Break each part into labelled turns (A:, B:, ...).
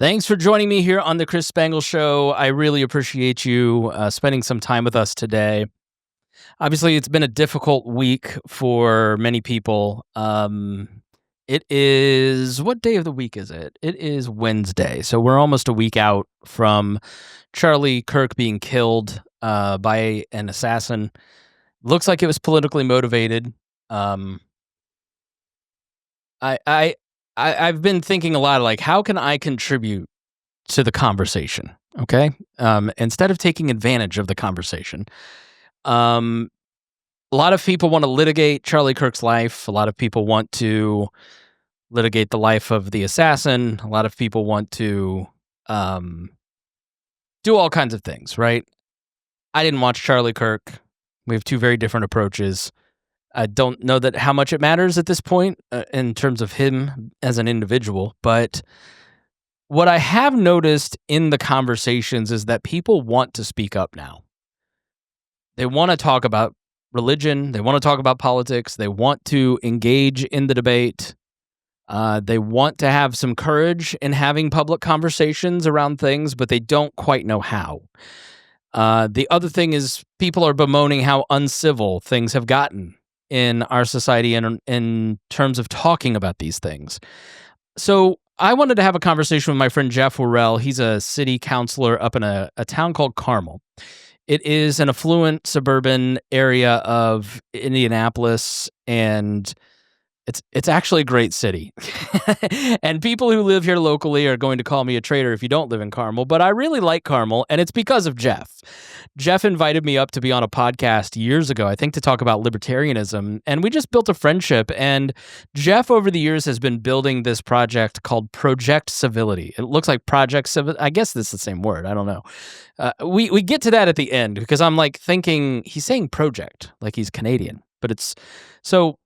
A: Thanks for joining me here on the Chris Spangle Show. I really appreciate you spending some time with us today. Obviously, it's been a difficult week for many people. It is, what day of the week is it? It is Wednesday. So we're almost a week out from Charlie Kirk being killed by an assassin. Looks like it was politically motivated. I've been thinking a lot of how can I contribute to the conversation? Okay. Instead of taking advantage of the conversation. A lot of people want to litigate Charlie Kirk's life. A lot of people want to litigate the life of the assassin. A lot of people want to do all kinds of things, right? I didn't watch Charlie Kirk. We have two very different approaches. I don't know that how much it matters at this point in terms of him as an individual, but what I have noticed in the conversations is that people want to speak up now. They want to talk about religion. They want to talk about politics. They want to engage in the debate. They want to have some courage in having public conversations around things, but they don't quite know how. The other thing is people are bemoaning how uncivil things have gotten in our society and in terms of talking about these things. So I wanted to have a conversation with my friend Jeff Worrell. He's a city councilor up in a town called Carmel. It is an affluent suburban area of Indianapolis, and it's actually a great city. And people who live here locally are going to call me a traitor if you don't live in Carmel, but I really like Carmel, and it's because of Jeff. Jeff invited me up to be on a podcast years ago, I think to talk about libertarianism, and we just built a friendship, and Jeff over the years has been building this project called Project Civility. It looks like Project Civility. I guess this is the same word. I don't know. We get to that at the end because I'm thinking he's saying project like he's Canadian, but it's so...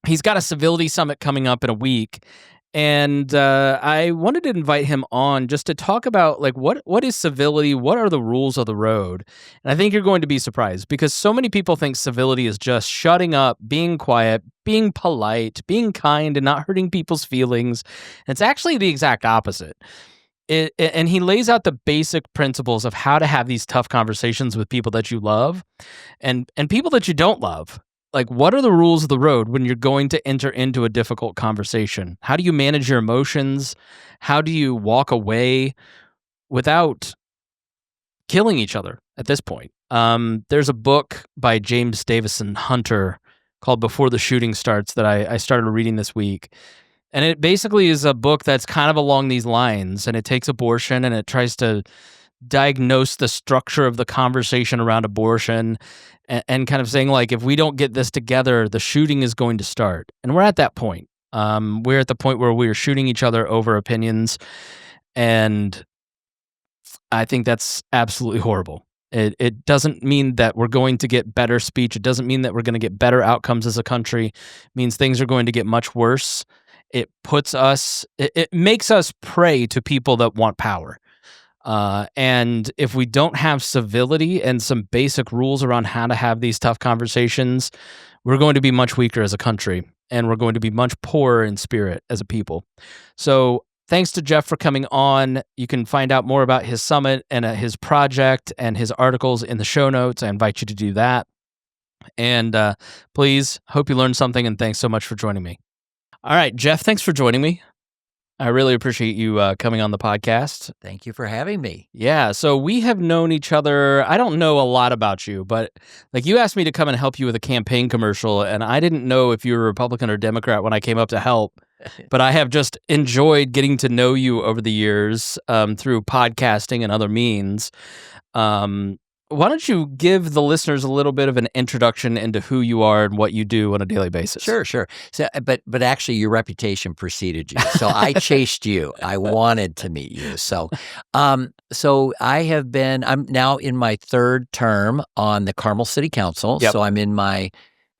A: He's got a civility summit coming up in a week, and I wanted to invite him on just to talk about what is civility, what are the rules of the road, and I think you're going to be surprised because so many people think civility is just shutting up, being quiet, being polite, being kind, and not hurting people's feelings. And it's actually the exact opposite. And he lays out the basic principles of how to have these tough conversations with people that you love and people that you don't love. What are the rules of the road when you're going to enter into a difficult conversation? How do you manage your emotions? How do you walk away without killing each other at this point? There's a book by James Davison Hunter called Before the Shooting Starts that I started reading this week. And it basically is a book that's kind of along these lines, and it takes abortion and it tries to diagnose the structure of the conversation around abortion and kind of saying if we don't get this together, the shooting is going to start. And we're at that point. We're at the point where we're shooting each other over opinions. And I think that's absolutely horrible. It doesn't mean that we're going to get better speech. It doesn't mean that we're going to get better outcomes as a country. It means things are going to get much worse. It makes us prey to people that want power. And if we don't have civility and some basic rules around how to have these tough conversations, we're going to be much weaker as a country, and we're going to be much poorer in spirit as a people. So thanks to Jeff for coming on. You can find out more about his summit and his project and his articles in the show notes. I invite you to do that. And please, hope you learned something, and thanks so much for joining me. All right, Jeff, thanks for joining me. I really appreciate you coming on the podcast.
B: Thank you for having me.
A: Yeah, so we have known each other. I don't know a lot about you, but you asked me to come and help you with a campaign commercial, and I didn't know if you were Republican or Democrat when I came up to help. But I have just enjoyed getting to know you over the years through podcasting and other means. Why don't you give the listeners a little bit of an introduction into who you are and what you do on a daily basis?
B: Sure. So, but actually, your reputation preceded you. So I chased you. I wanted to meet you. So I'm now in my third term on the Carmel City Council.
A: Yep.
B: So I'm in my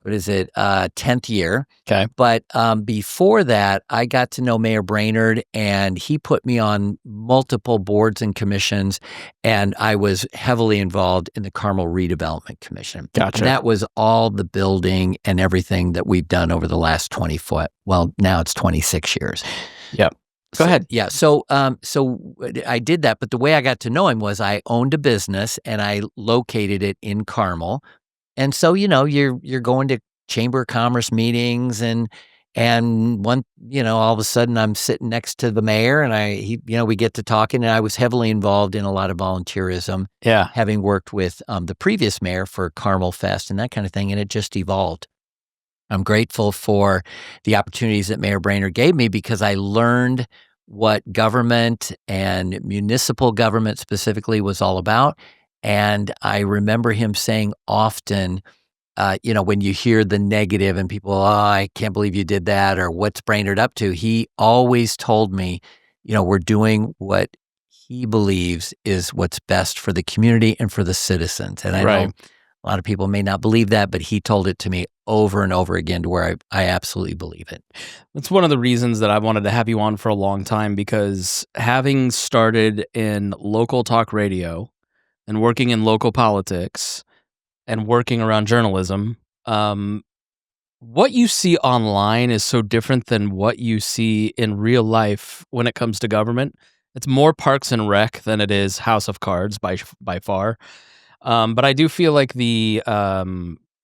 B: 10th year.
A: Okay.
B: But before that, I got to know Mayor Brainerd, and he put me on multiple boards and commissions, and I was heavily involved in the Carmel Redevelopment Commission.
A: Gotcha.
B: And that was all the building and everything that we've done over the last now it's 26 years.
A: Yep. Go ahead.
B: Yeah. So I did that, but the way I got to know him was I owned a business and I located it in Carmel. And so, you're going to chamber of commerce meetings and all of a sudden I'm sitting next to the mayor and we get to talking, and I was heavily involved in a lot of volunteerism,
A: Yeah.
B: having worked with the previous mayor for Carmel Fest and that kind of thing. And it just evolved. I'm grateful for the opportunities that Mayor Brainerd gave me because I learned what government and municipal government specifically was all about. And I remember him saying often, when you hear the negative and people, oh, I can't believe you did that, or what's Brainerd up to, he always told me, we're doing what he believes is what's best for the community and for the citizens. And I know a lot of people may not believe that, but he told it to me over and over again to where I absolutely believe it.
A: That's one of the reasons that I wanted to have you on for a long time, because having started in local talk radio and working in local politics and working around journalism, what you see online is so different than what you see in real life when it comes to government. It's more Parks and Rec than it is House of Cards by far. But I do feel like the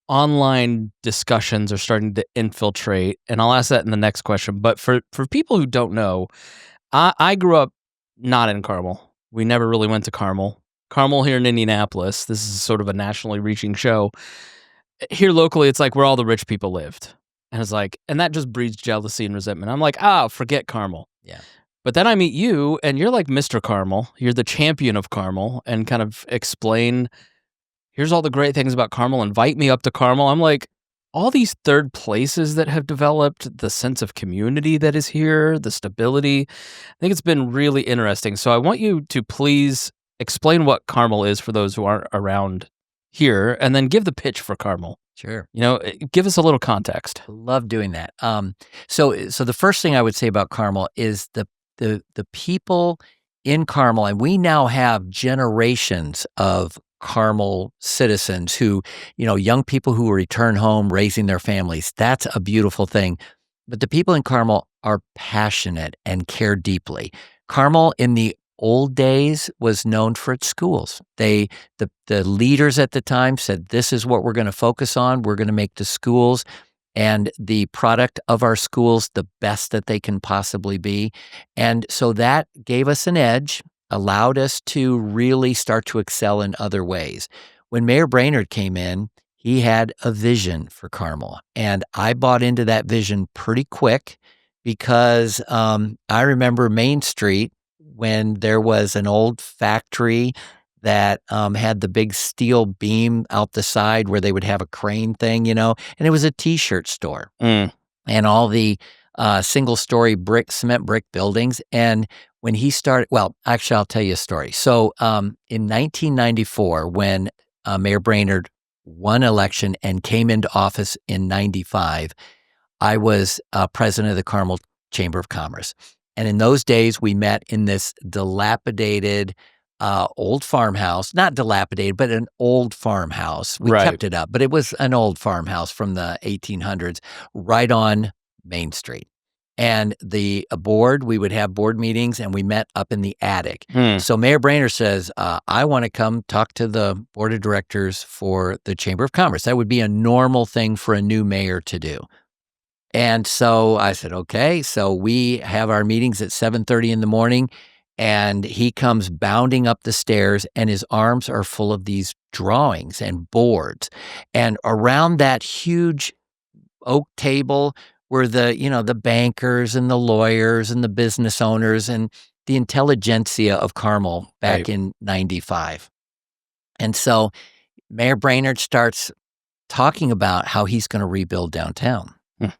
A: online discussions are starting to infiltrate, and I'll ask that in the next question. But for people who don't know, I grew up not in Carmel. We never really went to Carmel. Carmel here in Indianapolis. This is sort of a nationally reaching show. Here locally, it's like where all the rich people lived. And it's like, and that just breeds jealousy and resentment. I'm like, forget Carmel.
B: Yeah.
A: But then I meet you, and you're like Mr. Carmel. You're the champion of Carmel, and kind of explain, here's all the great things about Carmel. Invite me up to Carmel. I'm like, all these third places that have developed, the sense of community that is here, the stability. I think it's been really interesting. So I want you to please explain what Carmel is for those who aren't around here, and then give the pitch for Carmel.
B: Sure.
A: Give us a little context.
B: Love doing that. So the first thing I would say about Carmel is the people in Carmel, and we now have generations of Carmel citizens who, young people who return home, raising their families. That's a beautiful thing. But the people in Carmel are passionate and care deeply. Carmel in the old days was known for its schools. The leaders at the time said, this is what we're going to focus on. We're going to make the schools and the product of our schools the best that they can possibly be. And so that gave us an edge, allowed us to really start to excel in other ways. When Mayor Brainerd came in, he had a vision for Carmel. And I bought into that vision pretty quick because I remember Main Street, when there was an old factory that had the big steel beam out the side where they would have a crane thing, and it was a T-shirt store. And all the single-story cement brick buildings. And when he started, well, actually, I'll tell you a story. So in 1994, when Mayor Brainerd won election and came into office in 95, I was president of the Carmel Chamber of Commerce. And in those days, we met in this dilapidated old farmhouse, not dilapidated, but an old farmhouse. We kept it up, but it was an old farmhouse from the 1800s right on Main Street. And the board, we would have board meetings, and we met up in the attic. So Mayor Brainerd says, I want to come talk to the board of directors for the Chamber of Commerce. That would be a normal thing for a new mayor to do. And so I said, okay. So we have our meetings at 7:30 in the morning, and he comes bounding up the stairs, and his arms are full of these drawings and boards. And around that huge oak table were the bankers and the lawyers and the business owners and the intelligentsia of Carmel back in 95. And so Mayor Brainerd starts talking about how he's going to rebuild downtown.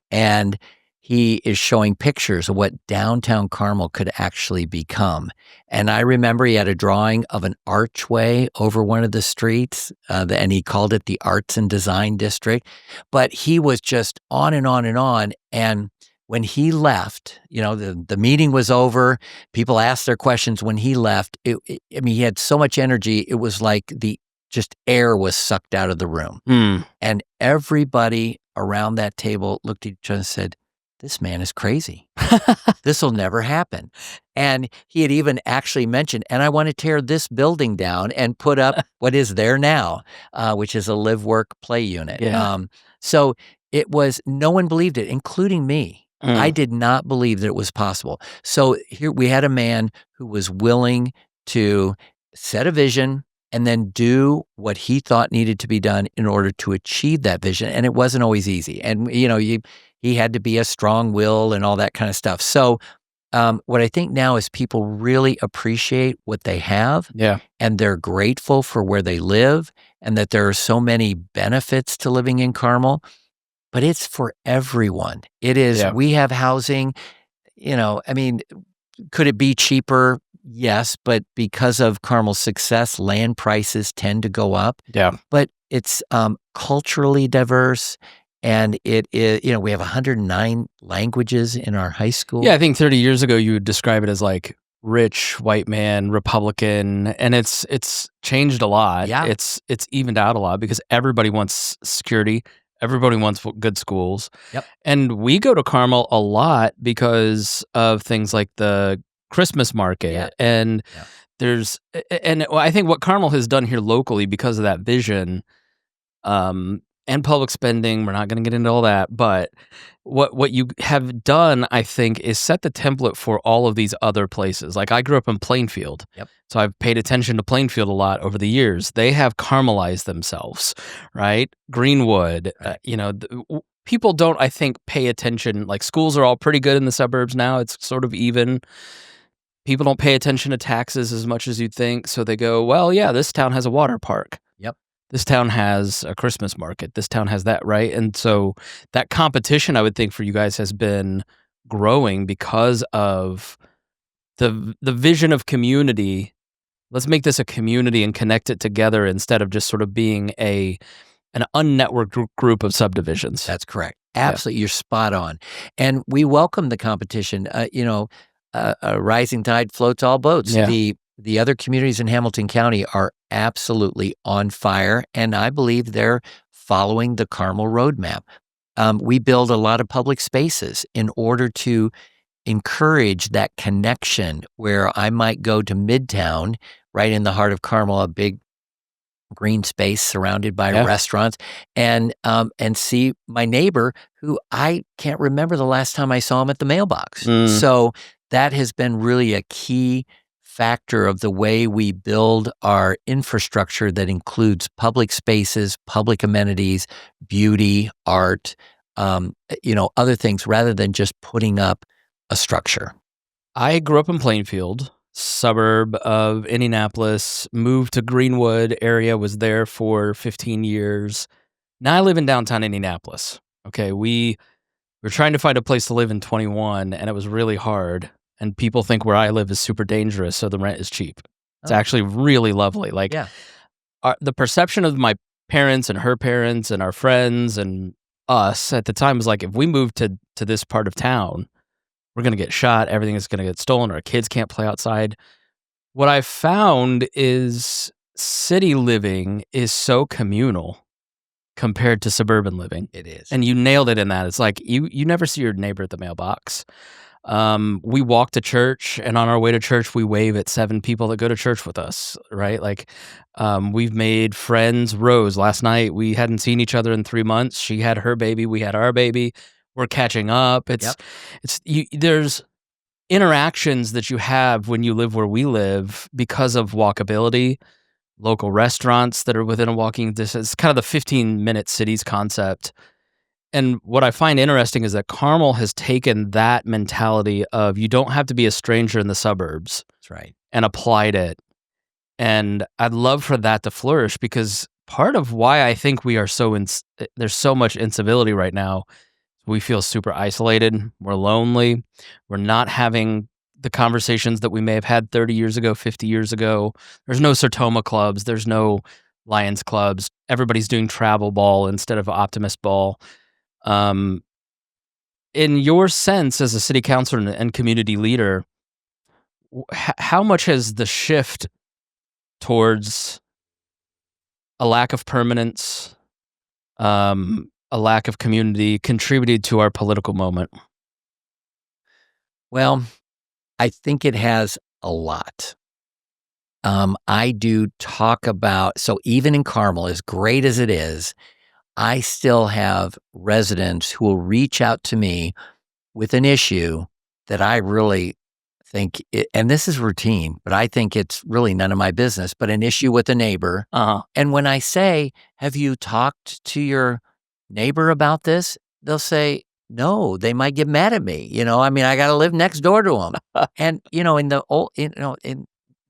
B: And he is showing pictures of what downtown Carmel could actually become. And I remember he had a drawing of an archway over one of the streets, and he called it the Arts and Design District. But he was just on and on and on. And when he left, the meeting was over. People asked their questions. When he left, he had so much energy. It was like just air was sucked out of the room. And everybody around that table looked at each other and said, this man is crazy. This will never happen. And he had even actually mentioned, and I want to tear this building down and put up what is there now, which is a live, work, play unit.
A: Yeah.
B: So it was, no one believed it, including me. I did not believe that it was possible. So here we had a man who was willing to set a vision and then do what he thought needed to be done in order to achieve that vision. And it wasn't always easy. And, he had to be a strong will and all that kind of stuff. So what I think now is people really appreciate what they have.
A: Yeah.
B: And they're grateful for where they live and that there are so many benefits to living in Carmel. But it's for everyone. It is, we have housing, could it be cheaper? Yes, but because of Carmel's success, land prices tend to go up.
A: Yeah.
B: But it's culturally diverse, and it is, we have 109 languages in our high school.
A: Yeah, I think 30 years ago you would describe it as like rich white man Republican, and it's changed a lot.
B: Yeah.
A: It's evened out a lot because everybody wants security. Everybody wants good schools.
B: Yep.
A: And we go to Carmel a lot because of things like the Christmas market.
B: Yeah.
A: And I think what Carmel has done here locally because of that vision, and public spending, we're not going to get into all that, but what you have done, I think, is set the template for all of these other places. Like I grew up in Plainfield.
B: Yep.
A: So I've paid attention to Plainfield a lot over the years. They have Carmelized themselves, right? Greenwood,
B: Right.
A: People don't, I think, pay attention. Like schools are all pretty good in the suburbs now. It's sort of even. People don't pay attention to taxes as much as you'd think. So they go, well, yeah, this town has a water park.
B: Yep.
A: This town has a Christmas market. This town has that, right? And so that competition, I would think, for you guys has been growing because of the vision of community. Let's make this a community and connect it together instead of just sort of being an unnetworked group of subdivisions.
B: That's correct. Absolutely. Yeah. You're spot on. And we welcome the competition. A rising tide floats all boats.
A: Yeah.
B: The other communities in Hamilton County are absolutely on fire, and I believe they're following the Carmel roadmap. We build a lot of public spaces in order to encourage that connection where I might go to Midtown, right in the heart of Carmel, a big green space surrounded by restaurants, and see my neighbor who I can't remember the last time I saw him at the mailbox. So that has been really a key factor of the way we build our infrastructure that includes public spaces, public amenities, beauty, art, other things rather than just putting up a structure.
A: I grew up in Plainfield, suburb of Indianapolis, moved to Greenwood area, was there for 15 years. Now I live in downtown Indianapolis. Okay, we were trying to find a place to live in 21, and it was really hard. And people think where I live is super dangerous, so the rent is cheap. It's actually really lovely. Like the perception of my parents and her parents and our friends and us at the time was like, if we move to this part of town, we're going to get shot. Everything is going to get stolen. Our kids can't play outside. What I found is city living is so communal compared to suburban living.
B: It is.
A: And you nailed it in that. It's like you never see your neighbor at the mailbox. We walk to church, and on our way to church, we wave at 7 people that go to church with us, right? Like, we've made friends. Rose, last night, we hadn't seen each other in 3 months. She had her baby. We had our baby. We're catching up. There's interactions that you have when you live where we live because of walkability, local restaurants that are within a walking distance. It's kind of the 15-minute cities concept. And what I find interesting is that Carmel has taken that mentality of you don't have to be a stranger in the suburbs.
B: That's right.
A: And applied it. And I'd love for that to flourish because part of why I think we are there's so much incivility right now. We feel super isolated. We're lonely. We're not having the conversations that we may have had 30 years ago, 50 years ago. There's no Sertoma clubs. There's no Lions clubs. Everybody's doing travel ball instead of Optimist ball. In your sense as a city councilor and community leader, how much has the shift towards a lack of permanence, a lack of community contributed to our political moment?
B: Well, I think it has a lot. I do talk about, so even in Carmel, as great as it is, I still have residents who will reach out to me with an issue that I really think, and this is routine, but I think it's really none of my business, but an issue with a neighbor.
A: Uh-huh.
B: And when I say, have you talked to your neighbor about this? They'll say, no, they might get mad at me. I mean, I got to live next door to them. And, in the old, in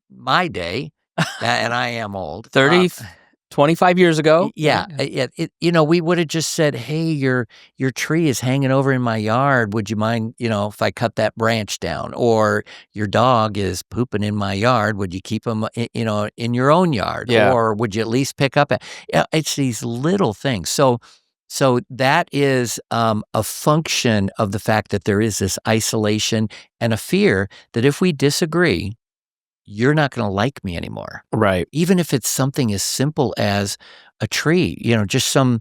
B: my day, and I am old.
A: 25 years ago.
B: Yeah, we would have just said, "Hey, your tree is hanging over in my yard. Would you mind, if I cut that branch down?" Or your dog is pooping in my yard. Would you keep him, in your own yard?
A: Yeah.
B: Or would you at least pick up? It's these little things. So that is a function of the fact that there is this isolation and a fear that if we disagree, you're not going to like me anymore.
A: Right.
B: Even if it's something as simple as a tree, just some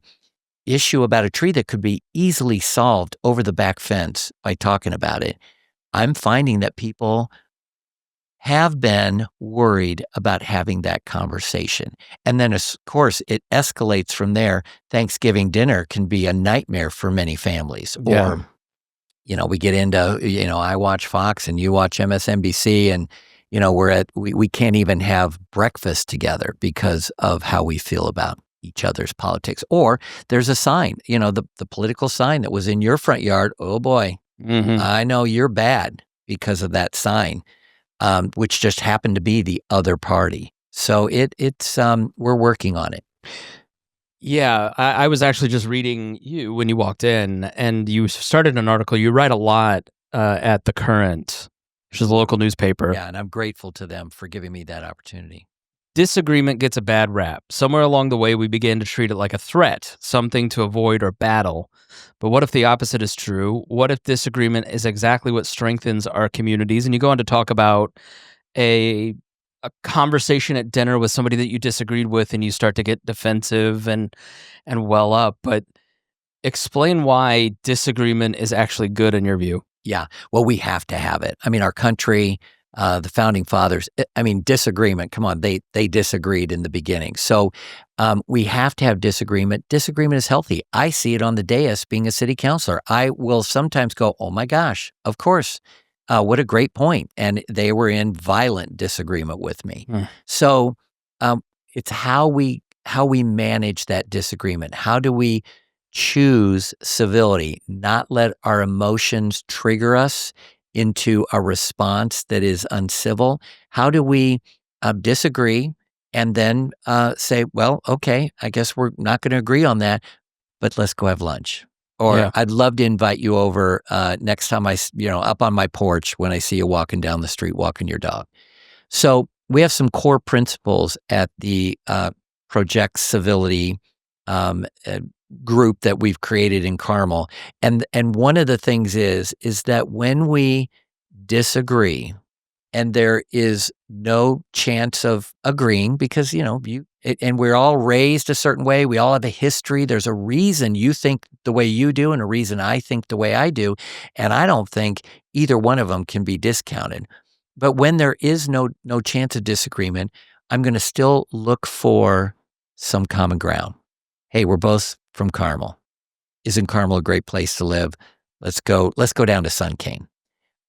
B: issue about a tree that could be easily solved over the back fence by talking about it. I'm finding that people have been worried about having that conversation. And then, of course, it escalates from there. Thanksgiving dinner can be a nightmare for many families.
A: Yeah.
B: Or, we get into, I watch Fox and you watch MSNBC, and we can't even have breakfast together because of how we feel about each other's politics. Or there's a sign, the political sign that was in your front yard. Oh boy, I know you're bad because of that sign, which just happened to be the other party. So it's we're working on it.
A: Yeah, I was actually just reading you when you walked in, and you started an article. You write a lot at The Current, which is a local newspaper.
B: Yeah, and I'm grateful to them for giving me that opportunity.
A: Disagreement gets a bad rap. Somewhere along the way, we began to treat it like a threat, something to avoid or battle. But what if the opposite is true? What if disagreement is exactly what strengthens our communities? And you go on to talk about a conversation at dinner with somebody that you disagreed with, and you start to get defensive and well up. But explain why disagreement is actually good in your view.
B: Yeah, well, we have to have it. I mean, our country, the founding fathers, disagreement, come on, they disagreed in the beginning. So we have to have disagreement. Disagreement is healthy. I see it on the dais being a city councilor. I will sometimes go, oh my gosh, of course. What a great point. And they were in violent disagreement with me. So it's how we manage that disagreement. How do we choose civility, not let our emotions trigger us into a response that is uncivil? How do we disagree and then say, well, okay, I guess we're not going to agree on that, but let's go have lunch. Or
A: Yeah.
B: I'd love to invite you over next time up on my porch when I see you walking down the street, walking your dog. So we have some core principles at the Project Civility group that we've created in Carmel. And one of the things is that when we disagree and there is no chance of agreeing because, and we're all raised a certain way. We all have a history. There's a reason you think the way you do and a reason I think the way I do. And I don't think either one of them can be discounted. But when there is no chance of disagreement, I'm going to still look for some common ground. Hey, we're both from Carmel. Isn't Carmel a great place to live? Let's go down to Sun King.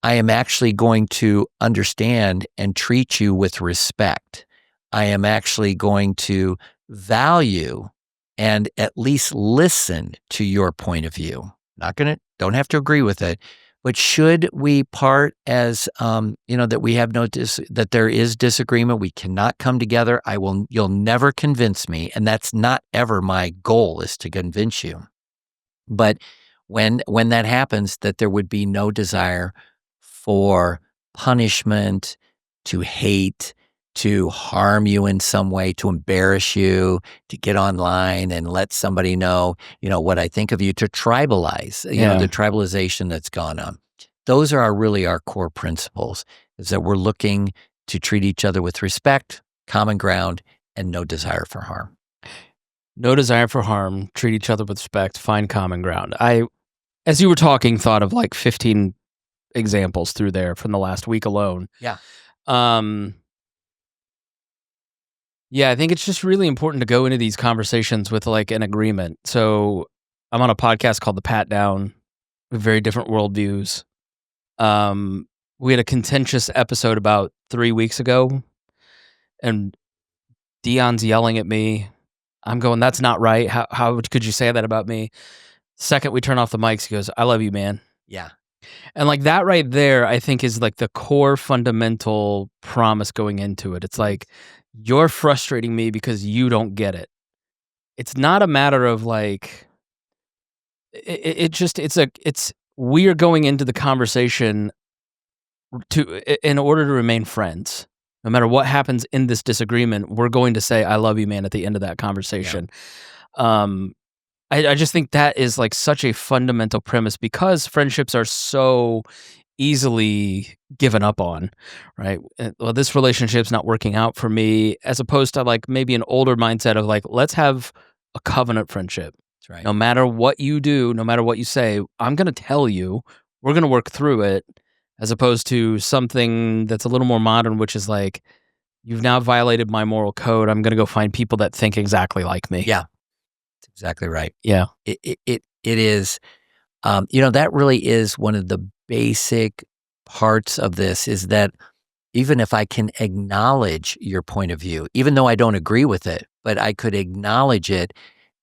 B: I am actually going to understand and treat you with respect. I am actually going to value and at least listen to your point of view. Don't have to agree with it, but should we part as, that we have that there is disagreement, we cannot come together. You'll never convince me. And that's not ever my goal, is to convince you. But when that happens, that there would be no desire for punishment, to hate, to harm you in some way, to embarrass you, to get online and let somebody know, what I think of you, to tribalize, the tribalization that's gone on. Those are really our core principles, is that we're looking to treat each other with respect, common ground, and no desire for harm.
A: No desire for harm, treat each other with respect, find common ground. I, as you were talking, thought of like 15 examples through there from the last week alone.
B: Yeah.
A: Yeah, I think it's just really important to go into these conversations with like an agreement. So I'm on a podcast called The Pat Down, with very different worldviews. We had a contentious episode about 3 weeks ago, and Dion's yelling at me. I'm going, that's not right. How could you say that about me? Second we turn off the mics, he goes, I love you, man.
B: Yeah.
A: And like that right there, I think is like the core fundamental promise going into it. It's like, you're frustrating me because you don't get it. It's not a matter of like, we are going into the conversation in order to remain friends. No matter what happens in this disagreement, we're going to say, I love you, man, at the end of that conversation. Yeah. I just think that is like such a fundamental premise because friendships are so easily given up on, right? Well, this relationship's not working out for me, as opposed to like maybe an older mindset of like, let's have a covenant friendship.
B: That's right.
A: No matter what you do, no matter what you say, I'm going to tell you, we're going to work through it, as opposed to something that's a little more modern, which is like, you've now violated my moral code. I'm going to go find people that think exactly like me.
B: Yeah. That's exactly right.
A: Yeah.
B: It is, that really is one of the basic parts of this is that even if I can acknowledge your point of view, even though I don't agree with it, but I could acknowledge it.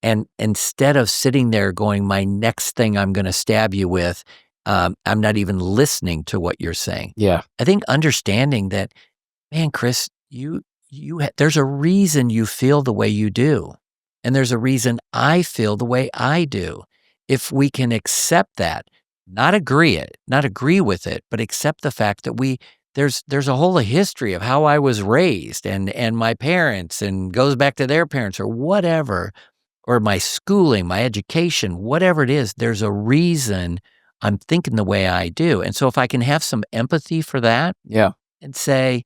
B: And instead of sitting there going, my next thing I'm going to stab you with, I'm not even listening to what you're saying.
A: Yeah.
B: I think understanding that, man, Chris, there's a reason you feel the way you do. And there's a reason I feel the way I do. If we can accept that, not agree with it, but accept the fact that there's a whole history of how I was raised and my parents and goes back to their parents or whatever, or my schooling, my education, whatever it is, there's a reason I'm thinking the way I do. And so if I can have some empathy for that and say,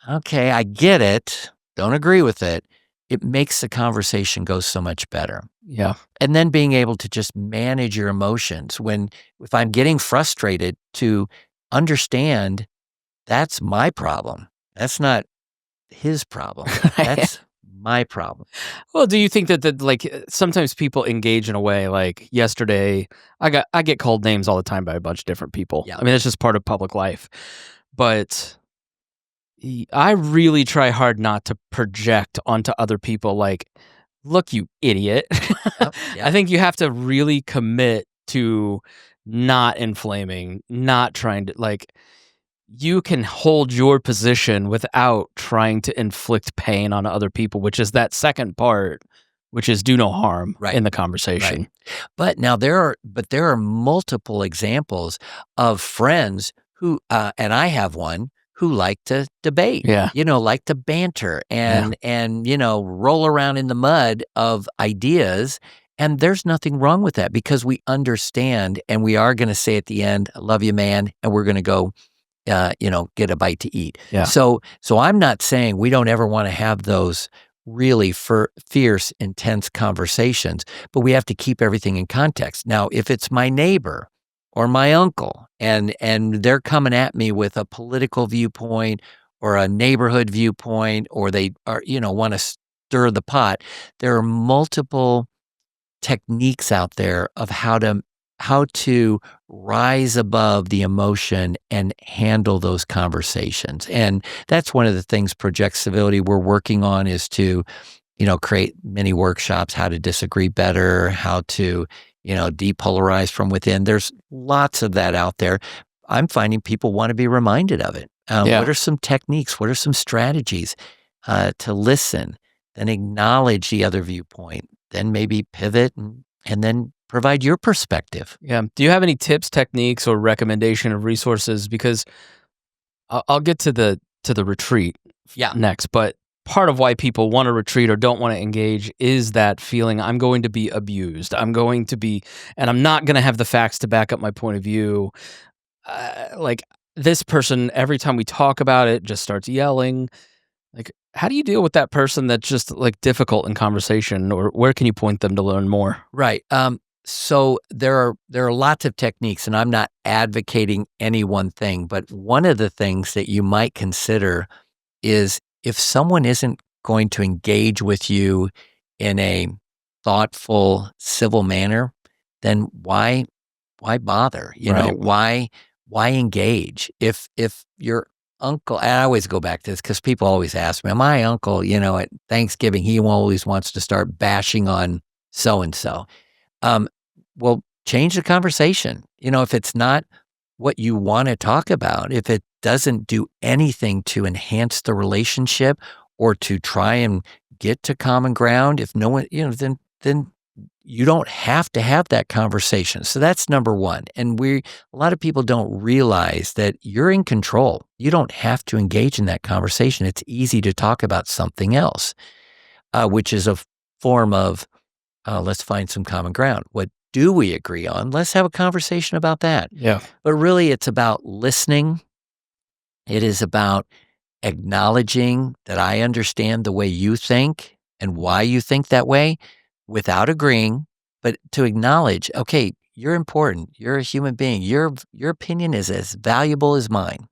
B: okay, I get it, don't agree with it, it makes the conversation go so much better.
A: Yeah.
B: And then being able to just manage your emotions if I'm getting frustrated, to understand that's my problem. That's not his problem. That's my problem.
A: Well, do you think that like sometimes people engage in a way like yesterday, I get called names all the time by a bunch of different people.
B: Yeah.
A: I mean, it's just part of public life. But I really try hard not to project onto other people like, look, you idiot.
B: Yep.
A: I think you have to really commit to not inflaming, not trying to like, you can hold your position without trying to inflict pain on other people, which is that second part, which is do no harm in the conversation.
B: Right. But now there are multiple examples of friends who, and I have one, who like to debate, like to banter and roll around in the mud of ideas. And there's nothing wrong with that because we understand, and we are going to say at the end, I love you, man. And we're going to go, get a bite to eat.
A: Yeah.
B: So I'm not saying we don't ever want to have those really fierce, intense conversations, but we have to keep everything in context. Now, if it's my neighbor or my uncle and they're coming at me with a political viewpoint or a neighborhood viewpoint, or they are, want to stir the pot, there are multiple techniques out there of how to rise above the emotion and handle those conversations. And that's one of the things Project Civility we're working on is to, create many workshops, how to disagree better, how to, depolarize from within. There's lots of that out there. I'm finding people want to be reminded of it. What are some techniques? What are some strategies to listen, then acknowledge the other viewpoint, then maybe pivot and then provide your perspective.
A: Yeah. Do you have any tips, techniques, or recommendation of resources? Because I'll get to the retreat next, but part of why people want to retreat or don't want to engage is that feeling I'm going to be abused. I'm going to be, and I'm not going to have the facts to back up my point of view. Like this person, every time we talk about it, just starts yelling. Like, how do you deal with that person that's just like difficult in conversation, or where can you point them to learn more?
B: Right. So there are lots of techniques, and I'm not advocating any one thing, but one of the things that you might consider is if someone isn't going to engage with you in a thoughtful, civil manner, then why bother?
A: Right.
B: Why engage? If your uncle, and I always go back to this because people always ask me, my uncle, at Thanksgiving, he always wants to start bashing on so and so. Well, change the conversation. If it's not what you want to talk about, if it doesn't do anything to enhance the relationship or to try and get to common ground, if no one, then you don't have to have that conversation. So that's number one. And a lot of people don't realize that you're in control. You don't have to engage in that conversation. It's easy to talk about something else, which is a form of, let's find some common ground. What do we agree on? Let's have a conversation about that.
A: Yeah.
B: But really, it's about listening. It is about acknowledging that I understand the way you think and why you think that way without agreeing, but to acknowledge, okay, you're important. You're a human being. Your opinion is as valuable as mine.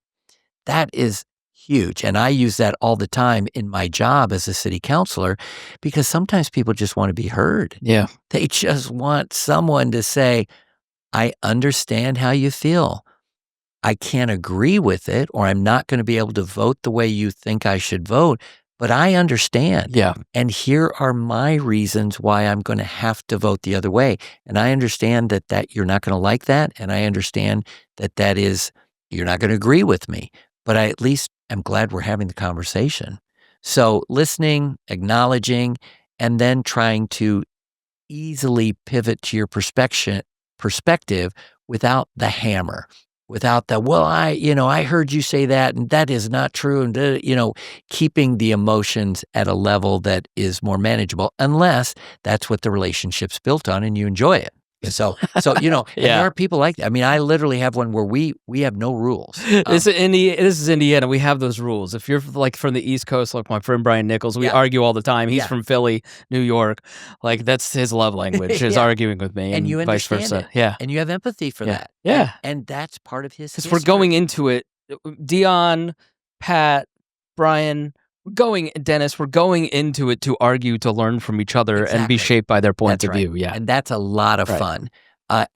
B: That is huge. And I use that all the time in my job as a city councilor because sometimes people just want to be heard.
A: Yeah.
B: They just want someone to say, I understand how you feel. I can't agree with it, or I'm not going to be able to vote the way you think I should vote, but I understand.
A: Yeah.
B: And here are my reasons why I'm going to have to vote the other way. And I understand that you're not going to like that. And I understand that is, you're not going to agree with me, but at least I'm glad we're having the conversation. So listening, acknowledging, and then trying to easily pivot to your perspective without the hammer, without the, well, I heard you say that and that is not true. And, keeping the emotions at a level that is more manageable, unless that's what the relationship's built on and you enjoy it. So and there are people like that. I mean, I literally have one where we have no rules.
A: This is Indiana. We have those rules. If you're like from the East Coast, like my friend Brian Nichols, we argue all the time. He's from Philly, New York. Like that's his love language is arguing with me, and
B: you
A: vice versa.
B: It.
A: Yeah,
B: and you have empathy for that.
A: Yeah,
B: and that's part of his.
A: Because we're going into it. Dion, Pat, Brian. Dennis, we're going into it to argue, to learn from each other and be shaped by their point of view. Yeah.
B: And that's a lot of fun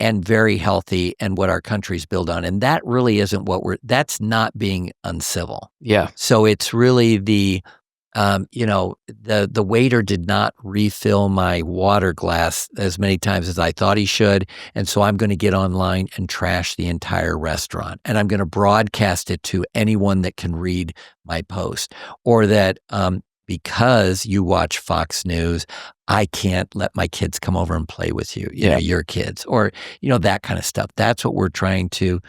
B: and very healthy and what our country's built on. And that really isn't that's not being uncivil.
A: Yeah.
B: So it's really the waiter did not refill my water glass as many times as I thought he should. And so I'm going to get online and trash the entire restaurant. And I'm going to broadcast it to anyone that can read my post. Or that because you watch Fox News, I can't let my kids come over and play with you, your kids, or, that kind of stuff. That's what we're trying to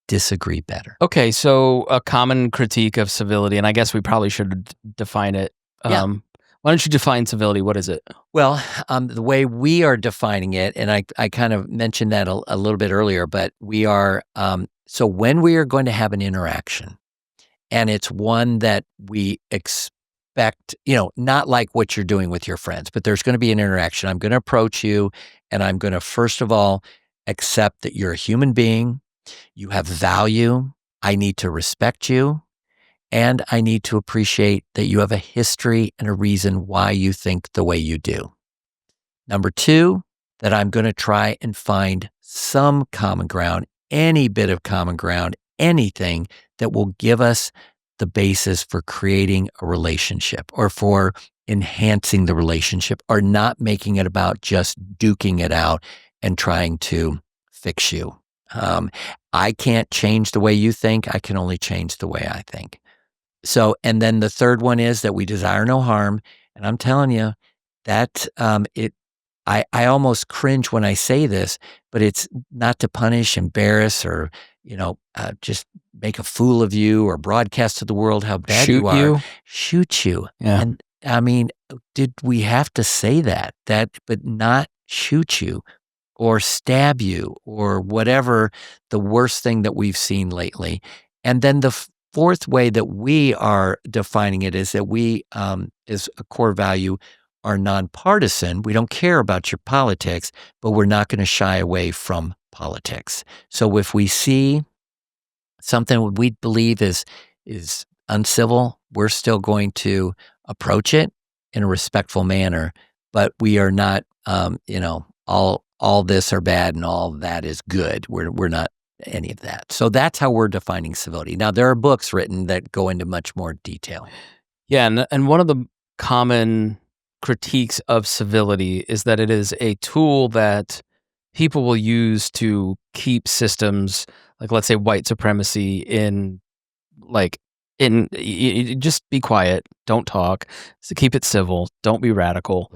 B: disagree better.
A: Okay, so a common critique of civility, and I guess we probably should define it. Why don't you define civility? What is it?
B: Well, the way we are defining it, and I kind of mentioned that a little bit earlier, but we are, so when we are going to have an interaction, and it's one that we expect, not like what you're doing with your friends, but there's going to be an interaction. I'm going to approach you, and I'm going to, first of all, accept that you're a human being. You have value. I need to respect you. And I need to appreciate that you have a history and a reason why you think the way you do. Number two, that I'm going to try and find some common ground, any bit of common ground, anything that will give us the basis for creating a relationship or for enhancing the relationship or not making it about just duking it out and trying to fix you. I can't change the way you think. I can only change the way I think. So, and then the third one is that we desire no harm. And I'm telling you that I almost cringe when I say this, but it's not to punish, embarrass, or, just make a fool of you or broadcast to the world how bad you are. Shoot you.
A: Yeah.
B: And I mean, did we have to say that, but not shoot you or stab you or whatever the worst thing that we've seen lately. And then the fourth way that we are defining it is that we, as a core value, are nonpartisan. We don't care about your politics, but we're not going to shy away from politics. So if we see something we believe is uncivil, we're still going to approach it in a respectful manner, but we are not, all this are bad and all that is good. We're not any of that. So that's how we're defining civility. Now, there are books written that go into much more detail.
A: Yeah, and one of the common critiques of civility is that it is a tool that people will use to keep systems, like let's say white supremacy, just be quiet, don't talk, so keep it civil, don't be radical.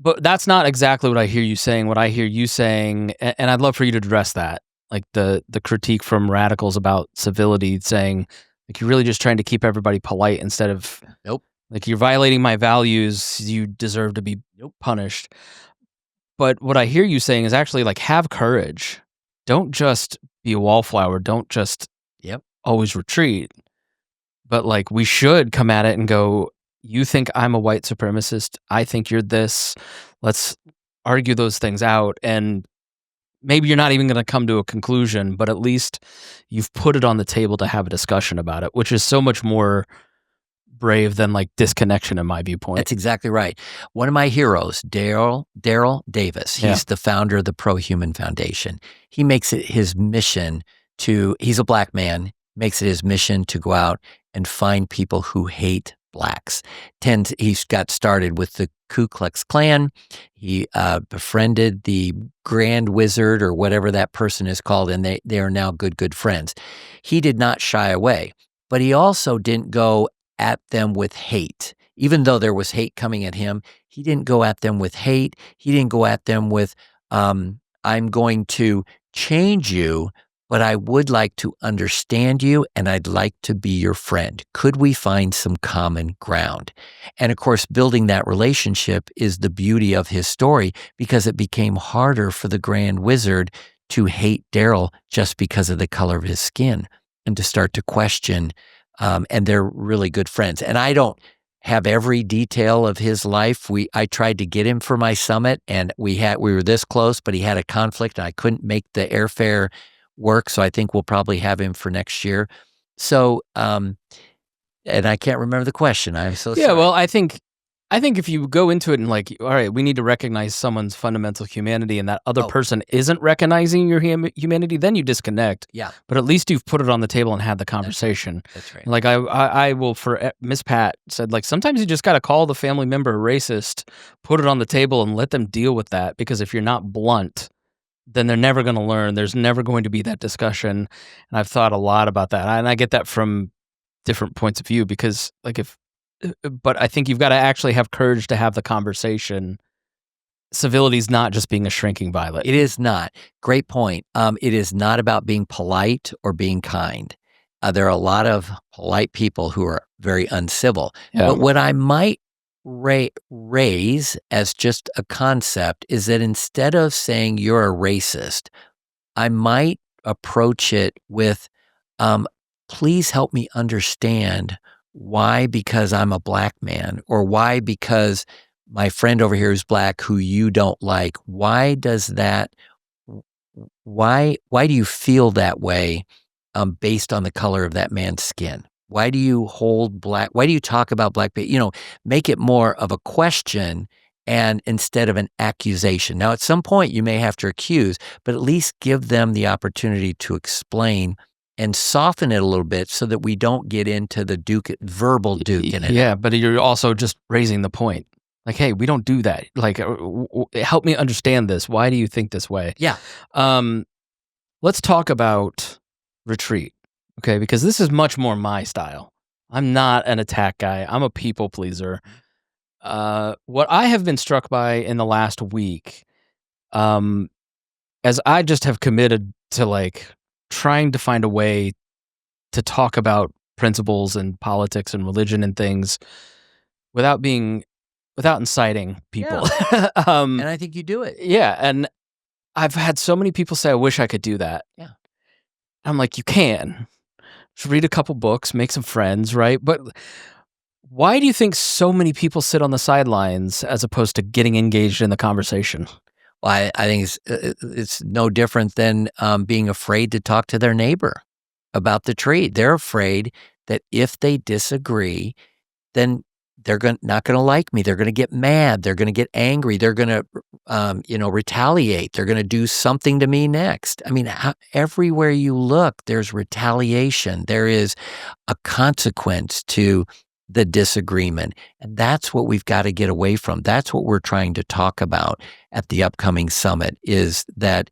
A: But that's not exactly what I hear you saying. What I hear you saying, and I'd love for you to address that, like the critique from radicals about civility, saying like you're really just trying to keep everybody polite instead of
B: Nope.
A: like you're violating my values, you deserve to be punished. But what I hear you saying is actually like have courage. Don't just be a wallflower. Don't just always retreat. But like we should come at it and go, you think I'm a white supremacist. I think you're this. Let's argue those things out. And maybe you're not even going to come to a conclusion, but at least you've put it on the table to have a discussion about it, which is so much more brave than like disconnection in my viewpoint.
B: That's exactly right. One of my heroes, Daryl Davis, he's the founder of the Pro-Human Foundation. He makes it his mission he's a black man, makes it his mission to go out and find people who hate blacks. He's got started with the Ku Klux Klan. He befriended the Grand Wizard or whatever that person is called, and they are now good friends. He did not shy away, but he also didn't go at them with hate. Even though there was hate coming at him, he didn't go at them with hate. He didn't go at them with, I'm going to change you, but I would like to understand you and I'd like to be your friend. Could we find some common ground? And of course, building that relationship is the beauty of his story, because it became harder for the Grand Wizard to hate Daryl just because of the color of his skin and to start to question. And they're really good friends. And I don't have every detail of his life. I tried to get him for my summit, and we were this close, but he had a conflict and I couldn't make the airfare work. So I think we'll probably have him for next year. So, and I can't remember the question. I'm so sorry.
A: Yeah, well, I think if you go into it and like, all right, we need to recognize someone's fundamental humanity, and that other person isn't recognizing your humanity, then you disconnect.
B: Yeah.
A: But at least you've put it on the table and had the conversation.
B: That's right.
A: Like I will, for Miss Pat said, like sometimes you just got to call the family member a racist, put it on the table, and let them deal with that. Because if you're not blunt, then they're never going to learn. There's never going to be that discussion. And I've thought a lot about that, and I get that from different points of view, because like but I think you've got to actually have courage to have the conversation. Civility is not just being a shrinking violet.
B: It is not. Great point. It is not about being polite or being kind. There are a lot of polite people who are very uncivil.
A: Yeah.
B: But what I might raise as just a concept is that instead of saying you're a racist, I might approach it with, please help me understand why, because I'm a black man, or why, because my friend over here is black who you don't like. Why do you feel that way based on the color of that man's skin? Why do you why do you talk about black people? Make it more of a question and instead of an accusation. Now, at some point you may have to accuse, but at least give them the opportunity to explain and soften it a little bit so that we don't get into the verbal duking it.
A: Yeah, but you're also just raising the point. Like, hey, we don't do that. Like, help me understand this. Why do you think this way?
B: Yeah.
A: Let's talk about retreat, okay? Because this is much more my style. I'm not an attack guy. I'm a people pleaser. What I have been struck by in the last week, as I just have committed to like trying to find a way to talk about principles and politics and religion and things without inciting people.
B: Yeah. And I think you do it.
A: Yeah. And I've had so many people say, I wish I could do that.
B: Yeah.
A: I'm like, you can. Just read a couple books, make some friends, right? But Why do you think so many people sit on the sidelines as opposed to getting engaged in the conversation?
B: Well, I think it's no different than being afraid to talk to their neighbor about the tree. They're afraid that if they disagree, then they're not going to like me. They're going to get mad. They're going to get angry. They're going to, retaliate. They're going to do something to me next. I mean, everywhere you look, there's retaliation. There is a consequence to the disagreement. And that's what we've got to get away from. That's what we're trying to talk about at the upcoming summit is that,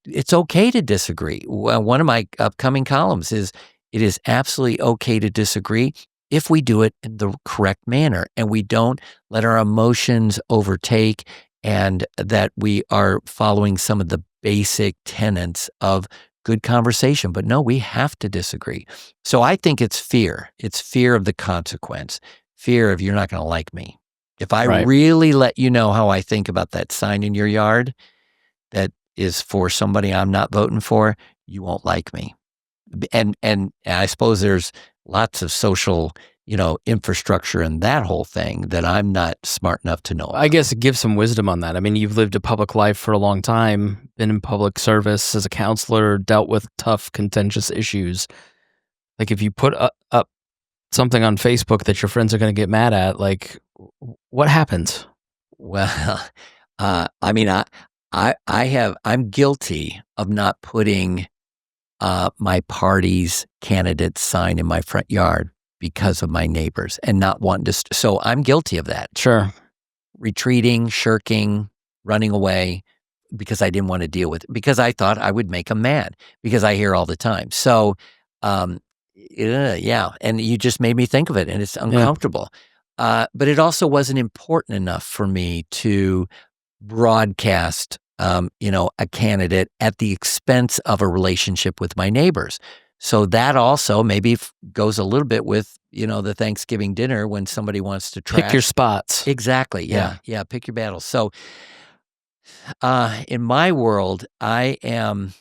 B: it's okay to disagree. One of my upcoming columns is it is absolutely okay to disagree if we do it in the correct manner and we don't let our emotions overtake and that we are following some of the basic tenets of good conversation. But no, we have to disagree. So I think it's fear. It's fear of the consequence, fear of you're not going to like me. If I
A: Right.
B: really let you know how I think about that sign in your yard that is for somebody I'm not voting for, you won't like me. And I suppose there's lots of social, infrastructure and that whole thing that I'm not smart enough to know.
A: I guess give some wisdom on that. I mean, you've lived a public life for a long time, been in public service as a counselor, dealt with tough, contentious issues. Like if you put up something on Facebook that your friends are going to get mad at, like what happens?
B: Well, I mean, I'm guilty of not putting my party's candidate sign in my front yard because of my neighbors and not wanting to. So I'm guilty of that.
A: Sure.
B: Retreating, shirking, running away because I didn't want to deal with it, because I thought I would make them mad because I hear all the time. So, yeah. And you just made me think of it and it's uncomfortable. But it also wasn't important enough for me to broadcast, a candidate at the expense of a relationship with my neighbors. So that also maybe goes a little bit with, the Thanksgiving dinner when somebody wants to trash.
A: Pick your spots.
B: Exactly. Yeah. Pick your battles. So in my world, there's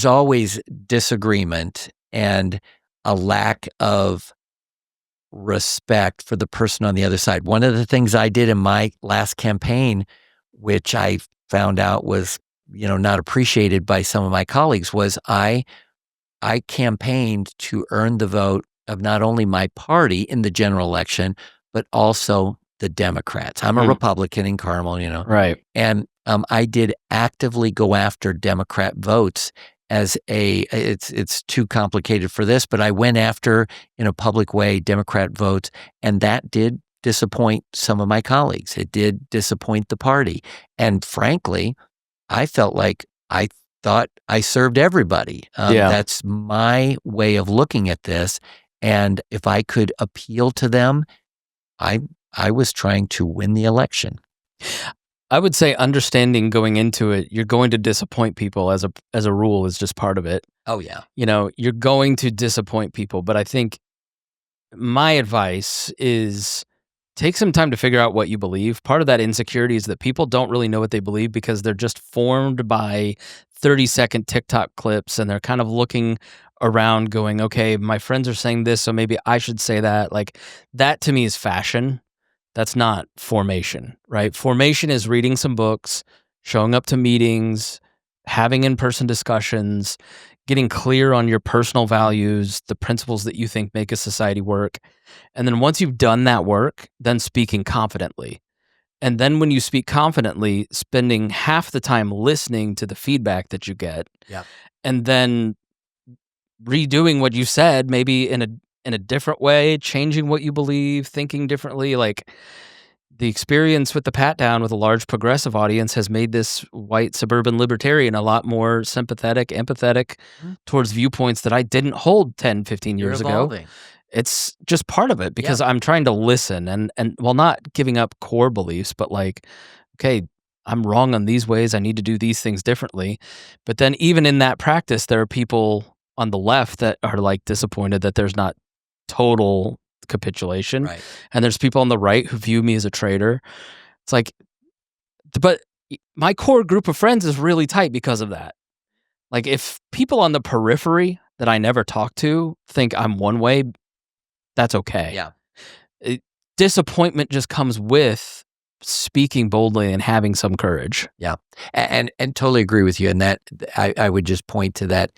B: always disagreement and a lack of respect for the person on the other side. One of the things I did in my last campaign, which I found out was, not appreciated by some of my colleagues, was I campaigned to earn the vote of not only my party in the general election, but also the Democrats. I'm a Republican in Carmel,
A: Right.
B: And I did actively go after Democrat votes as it's too complicated for this, but I went after in a public way Democrat votes, and that did disappoint some of my colleagues. It did disappoint the party. And frankly, I felt like I thought I served everybody. That's my way of looking at this. And if I could appeal to them, I was trying to win the election.
A: I would say understanding going into it, you're going to disappoint people as a rule is just part of it.
B: Oh, yeah.
A: You're going to disappoint people, but I think my advice is take some time to figure out what you believe. Part of that insecurity is that people don't really know what they believe because they're just formed by 30-second TikTok clips and they're kind of looking around going, okay, my friends are saying this, so maybe I should say that. Like that to me is fashion. That's not formation, right? Formation is reading some books, showing up to meetings, having in-person discussions, getting clear on your personal values, the principles that you think make a society work. And then once you've done that work, then speaking confidently. And then when you speak confidently, spending half the time listening to the feedback that you get.
B: Yeah.
A: And then redoing what you said, maybe in a different way, changing what you believe, thinking differently. Like the experience with the pat down with a large progressive audience has made this white suburban libertarian a lot more sympathetic, empathetic towards viewpoints that I didn't hold 10, 15 years ago. It's just part of it because I'm trying to listen and while not giving up core beliefs, but like, okay, I'm wrong on these ways. I need to do these things differently. But then even in that practice, there are people on the left that are like disappointed that there's not total capitulation.
B: Right.
A: And there's people on the right who view me as a traitor. It's like, but my core group of friends is really tight because of that. Like if people on the periphery that I never talk to think I'm one way, that's okay.
B: Yeah.
A: Disappointment just comes with speaking boldly and having some courage.
B: Yeah. And totally agree with you. And that I would just point to that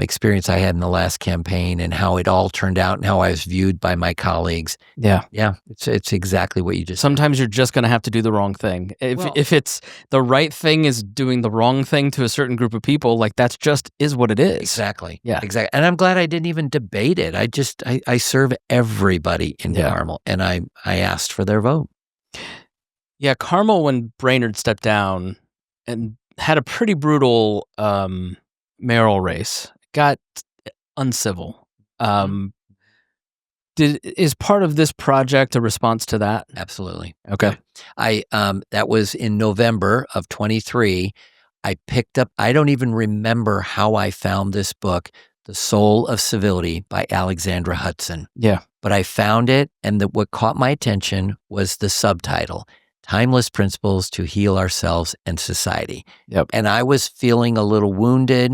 B: experience I had in the last campaign and how it all turned out and how I was viewed by my colleagues.
A: Yeah.
B: Yeah. It's exactly what you just said.
A: Sometimes you're just going to have to do the wrong thing. If it's the right thing is doing the wrong thing to a certain group of people, like that's just is what it is.
B: Exactly.
A: Yeah.
B: Exactly. And I'm glad I didn't even debate it. I serve everybody in Carmel, and I asked for their vote.
A: Yeah, Carmel, when Brainerd stepped down and had a pretty brutal mayoral race, got uncivil. Is part of this project a response to that?
B: Absolutely.
A: Okay.
B: That was in November of 23. I picked up, I don't even remember how I found this book, The Soul of Civility by Alexandra Hudson.
A: Yeah.
B: But I found it, and what caught my attention was the subtitle, Timeless Principles to Heal Ourselves and Society.
A: Yep.
B: And I was feeling a little wounded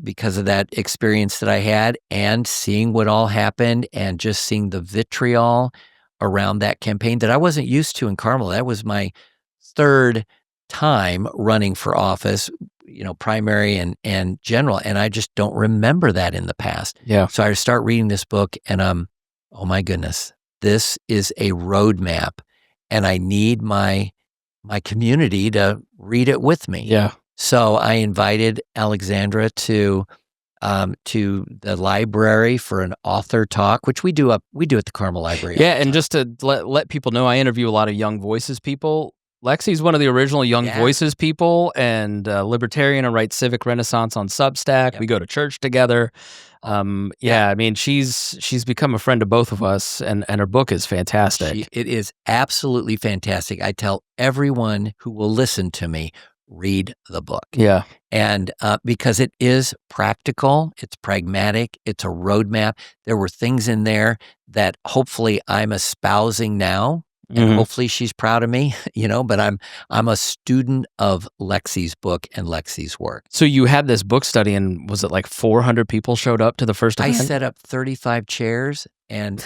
B: because of that experience that I had and seeing what all happened and just seeing the vitriol around that campaign that I wasn't used to in Carmel. That was my third time running for office, primary and general, and I just don't remember that in the past.
A: Yeah.
B: So I start reading this book and oh my goodness, this is a roadmap, and I need my community to read it with me.
A: Yeah.
B: So I invited Alexandra to the library for an author talk, which we do at the Carmel Library.
A: Yeah, and just to let people know, I interview a lot of Young Voices people. Lexi's one of the original Young Voices people, and libertarian and writes Civic Renaissance on Substack. Yep. We go to church together. I mean, she's become a friend of both of us, and her book is fantastic.
B: It is absolutely fantastic. I tell everyone who will listen to me, read the book.
A: Yeah.
B: And because it is practical, it's pragmatic, it's a roadmap. There were things in there that hopefully I'm espousing now. And hopefully she's proud of me, but I'm a student of Lexi's book and Lexi's work.
A: So you had this book study, and was it like 400 people showed up to the first event?
B: I set up 35 chairs and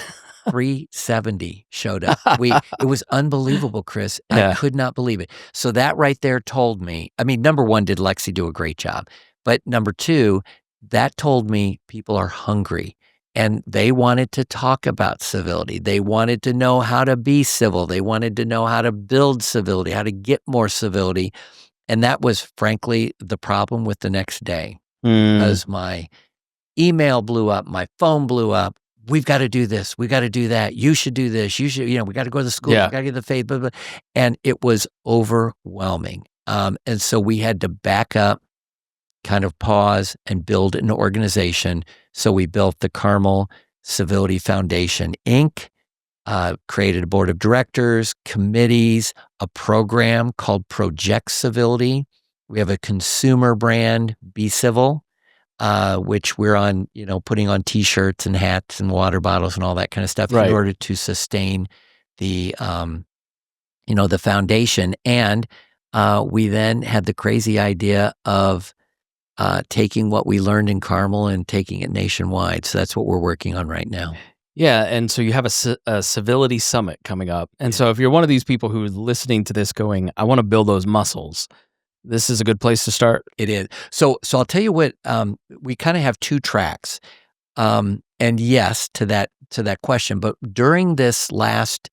B: 370 showed up. It was unbelievable, Chris. I could not believe it. So that right there told me, number one, did Lexi do a great job? But number two, that told me people are hungry. And they wanted to talk about civility. They wanted to know how to be civil. They wanted to know how to build civility, how to get more civility. And that was, frankly, the problem with the next day. Because my email blew up, my phone blew up. We've got to do this. We got to do that. You should do this. You should, we got to go to the school. We got to get the faith. Blah, blah. And it was overwhelming. And so we had to back up, kind of pause, and build an organization. So we built the Carmel Civility Foundation, Inc., created a board of directors, committees, a program called Project Civility. We have a consumer brand, Be Civil, which we're on, putting on T-shirts and hats and water bottles and all that kind of stuff in order to sustain the, the foundation. And we then had the crazy idea of taking what we learned in Carmel and taking it nationwide. So that's what we're working on right now.
A: Yeah, and so you have a Civility Summit coming up. And so if you're one of these people who's listening to this going, I want to build those muscles, this is a good place to start.
B: It is. So I'll tell you what, we kind of have two tracks. And yes, to that question, but during this last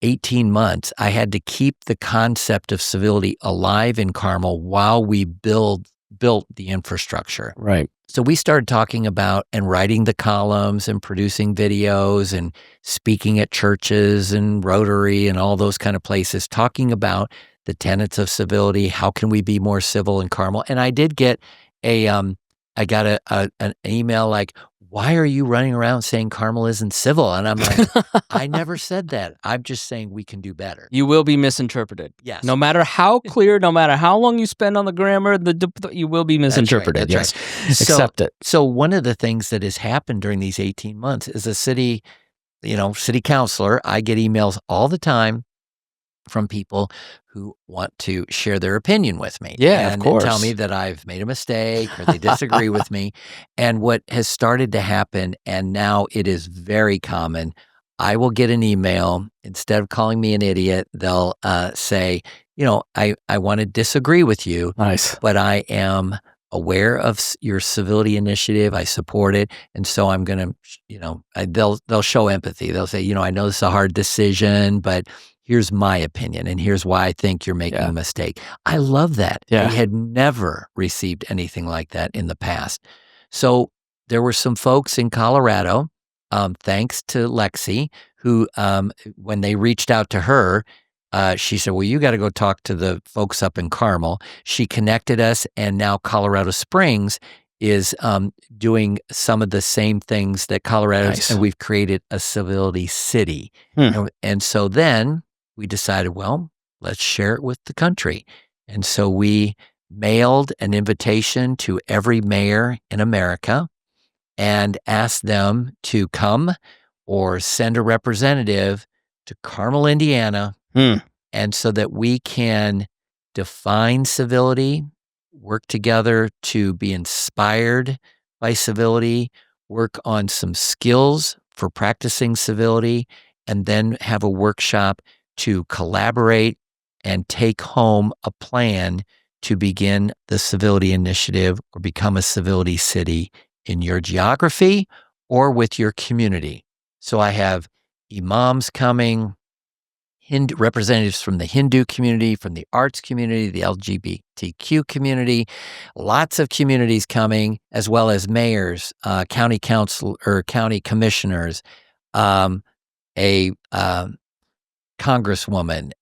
B: 18 months, I had to keep the concept of civility alive in Carmel while we built the infrastructure.
A: Right.
B: So we started talking about and writing the columns and producing videos and speaking at churches and Rotary and all those kind of places, talking about the tenets of civility. How can we be more civil in Carmel? And I did get an email like, why are you running around saying Carmel isn't civil? And I'm like, I never said that. I'm just saying we can do better.
A: You will be misinterpreted.
B: Yes.
A: No matter how clear, no matter how long you spend on the grammar, you will be misinterpreted.
B: That's right.
A: Accept it.
B: So one of the things that has happened during these 18 months is a city councilor, I get emails all the time from people who want to share their opinion with me.
A: Yeah, of
B: and
A: course.
B: tell me that I've made a mistake or they disagree with me. And what has started to happen, and now it is very common, I will get an email. Instead of calling me an idiot, they'll say, I want to disagree with you,
A: Nice.
B: but I am aware of your civility initiative. I support it. And so I'm going to, they'll show empathy. They'll say, I know this is a hard decision, but here's my opinion and here's why I think you're making a mistake. I love that.
A: Yeah.
B: I had never received anything like that in the past. So there were some folks in Colorado, thanks to Lexi, who, when they reached out to her, she said, well, you got to go talk to the folks up in Carmel. She connected us, and now Colorado Springs is doing some of the same things that Colorado's,
A: Nice.
B: and we've created a civility city. And so then we decided, well, let's share it with the country. And so we mailed an invitation to every mayor in America and asked them to come or send a representative to Carmel, Indiana, and so that we can define civility, work together to be inspired by civility, work on some skills for practicing civility, and then have a workshop to collaborate and take home a plan to begin the civility initiative or become a civility city in your geography or with your community. So I have imams coming, representatives from the Hindu community, from the arts community, the LGBTQ community, lots of communities coming, as well as mayors, county council or county commissioners, a congresswoman,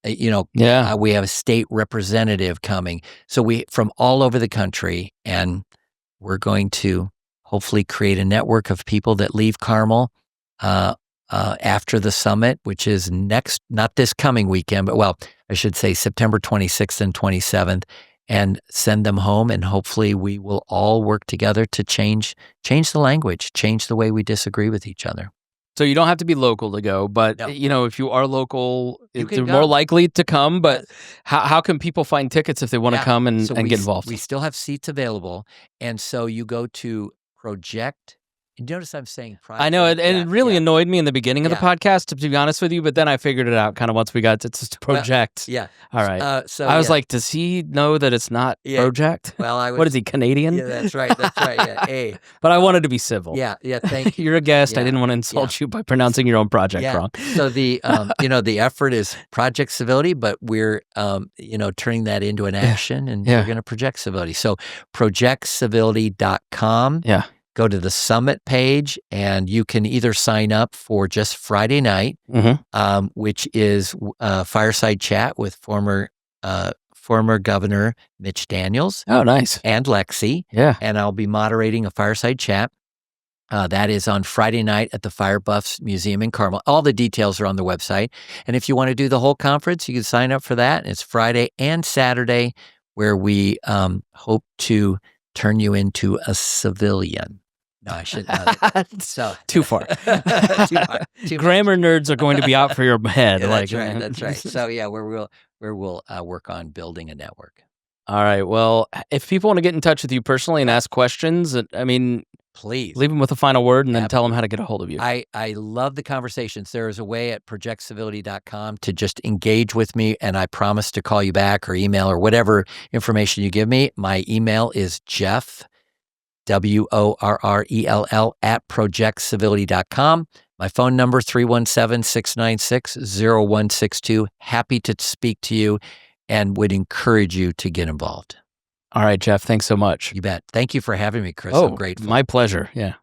B: we have a state representative coming. So we from all over the country, and we're going to hopefully create a network of people that leave Carmel after the summit, which is not this coming weekend, but I should say September 26th and 27th, and send them home. And hopefully we will all work together to change the language, change the way we disagree with each other.
A: So you don't have to be local to go, but
B: No.
A: If you are local, they're
B: go.
A: more likely to come. But how can people find tickets if they want to come and get involved?
B: We still have seats available, and so you go to Project. You notice I'm saying project.
A: I know, and it really annoyed me in the beginning of the podcast, to be honest with you, but then I figured it out kind of once we got to Project. All right.
B: So
A: I was like, does he know that it's not Project?
B: Well,
A: what is he, Canadian?
B: Yeah, that's right. Yeah. Hey.
A: But I wanted to be civil.
B: Yeah, thank you.
A: You're a guest. I didn't want to insult you by pronouncing your own project wrong.
B: So the, the effort is Project Civility, but we're, turning that into an action, and we're going to project civility. So projectcivility.com.
A: Yeah.
B: Go to the summit page, and you can either sign up for just Friday night, which is a fireside chat with former Governor Mitch Daniels.
A: Oh, nice.
B: And Lexi.
A: Yeah.
B: And I'll be moderating a fireside chat. That is on Friday night at the Fire Buffs Museum in Carmel. All the details are on the website. And if you want to do the whole conference, you can sign up for that. It's Friday and Saturday, where we hope to turn you into a civilian. No, I shouldn't. So
A: too far.
B: Too
A: Grammar nerds are going to be out for your head.
B: Yeah, that's right. So we'll work on building a network.
A: All right. Well, if people want to get in touch with you personally and ask questions,
B: please
A: leave them with a final word and then tell them how to get a hold of you.
B: I love the conversations. There is a way at projectcivility.com to just engage with me, and I promise to call you back or email or whatever information you give me. My email is Jeff, WORRELL @projectcivility.com. My phone number, 317-696-0162. Happy to speak to you and would encourage you to get involved.
A: All right, Jeff, thanks so much.
B: You bet. Thank you for having me, Chris. I'm grateful.
A: My pleasure. Yeah.